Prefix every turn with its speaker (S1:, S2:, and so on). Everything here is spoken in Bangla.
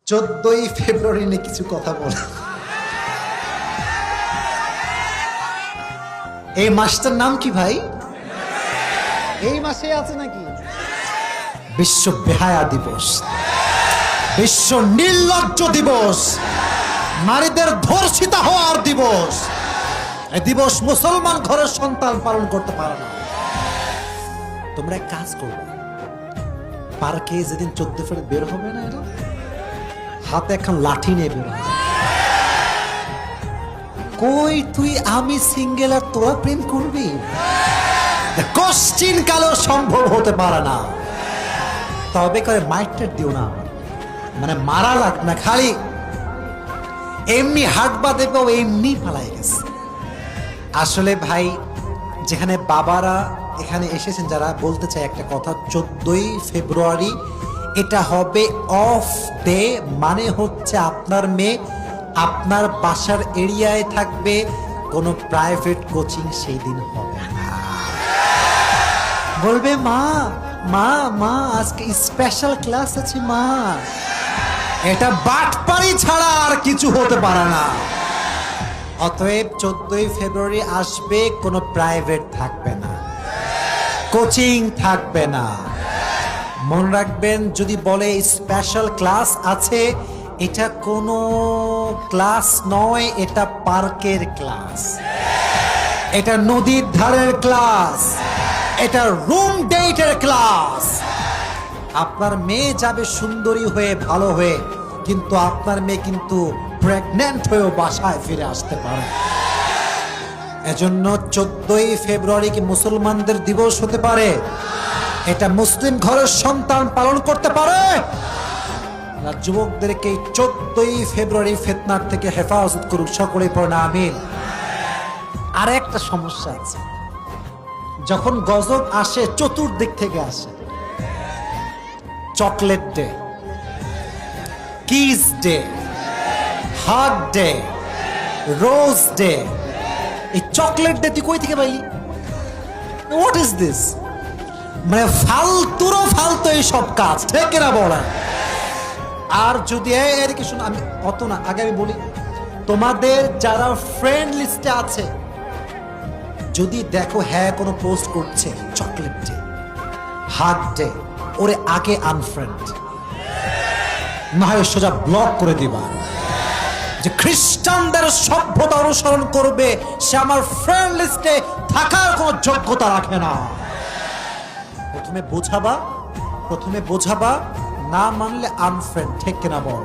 S1: 14ই ফেব্রুয়ারি নিয়ে কিছু কথা বল। এই মাসটার নাম কি ভাই?
S2: এই মাসে আছে নাকি?
S1: বিশ্ব বেহায়া দিবস, বিশ্ব নির্লজ্জ দিবস, নারীদের ধর্ষিতা হওয়ার দিবস। এই দিবস মুসলমান ঘরের সন্তান পালন করতে পারে না। তোমরা এক কাজ করবে, পার্কে যেদিন 14 ফেব্রুয়ারি বের হবে না, এরা হাতে এখন লাঠি নিয়ে বের হবে। কই তুই আমি সিঙ্গেল আর তোরা প্রেম করবি? কোশ্চিন কালেও সম্ভব হতে পারে না। তবে করে মাইটটা দিও না, মানে মারা লাগ না, খালি এমনি হাঁটবা দেবে ও এমনি পালাই গেছে। আসলে ভাই, যেখানে বাবারা এখানে এসেছেন যারা, বলতে চাই একটা কথা, 14ই ফেব্রুয়ারি এটা হবে অফ ডে, মানে হচ্ছে আপনার মেয়ে আপনার বাসার এরিয়ায় থাকবে, কোনো প্রাইভেট কোচিং সেই দিন হবে না। বলবে মা মা মা আজকে স্পেশাল ক্লাস আছে মা। এটা বাটপাড়ি ছাড়া আর কিছু হতে পারে না। অতএব 14ই ফেব্রুয়ারি আসবে, কোনো প্রাইভেট থাকবে না, কোচিং থাকবে না। মনে রাখবেন, যদি বলে স্পেশাল ক্লাস আছে, এটা কোনো ক্লাস নয়, এটা পার্কের ক্লাস, এটা নদীর ধারের ক্লাস, এটা রুম ডেটের ক্লাস। আপনার মেয়ে যাবে সুন্দরী হয়ে, ভালো হয়ে, কিন্তু আপনার মেয়ে কিন্তু প্রেগন্যান্ট হয়েও বাসায় ফিরে আসতে পারে। এজন্য 14ই ফেব্রুয়ারি কি মুসলমানদের দিবস হতে পারে? এটা মুসলিম ঘরের সন্তান পালন করতে পারে। যুবকদেরকে 14ই ফেব্রুয়ারি ফিতনার থেকে হেফাজত করুক, সকলে পড়ে আমিন। আর একটা সমস্যা আছে, যখন গজব আসে চতুর্দিক থেকে আসে। Chocolate day, kiss day, hug day, rose day. এই চকলেট ডে তুই কই থেকে পাইলি? What is this? মানে ফালতুরও ফালতু এই সব কাজ, ঠিক না বলা? আর যদি এদিকে শুনো, আমি অত না, আগে আমি বলি, তোমাদের যারা ফ্রেন্ড লিস্টে আছে, যদি দেখো হ্যাঁ কোনো পোস্ট করছে চকলেট ডে, হাগ ডে, ওরে আগে আনফ্রেন্ড, না হয় সোজা ব্লক করে দিবা। যে খ্রিস্টানদের সভ্যতা অনুসরণ করবে, সে আমার ফ্রেন্ড লিস্টে থাকার কোনো যোগ্যতা রাখে না। প্রথমে বোঝাবা, না মানলে আনফ্রেন্ড, ঠিক কিনা বল?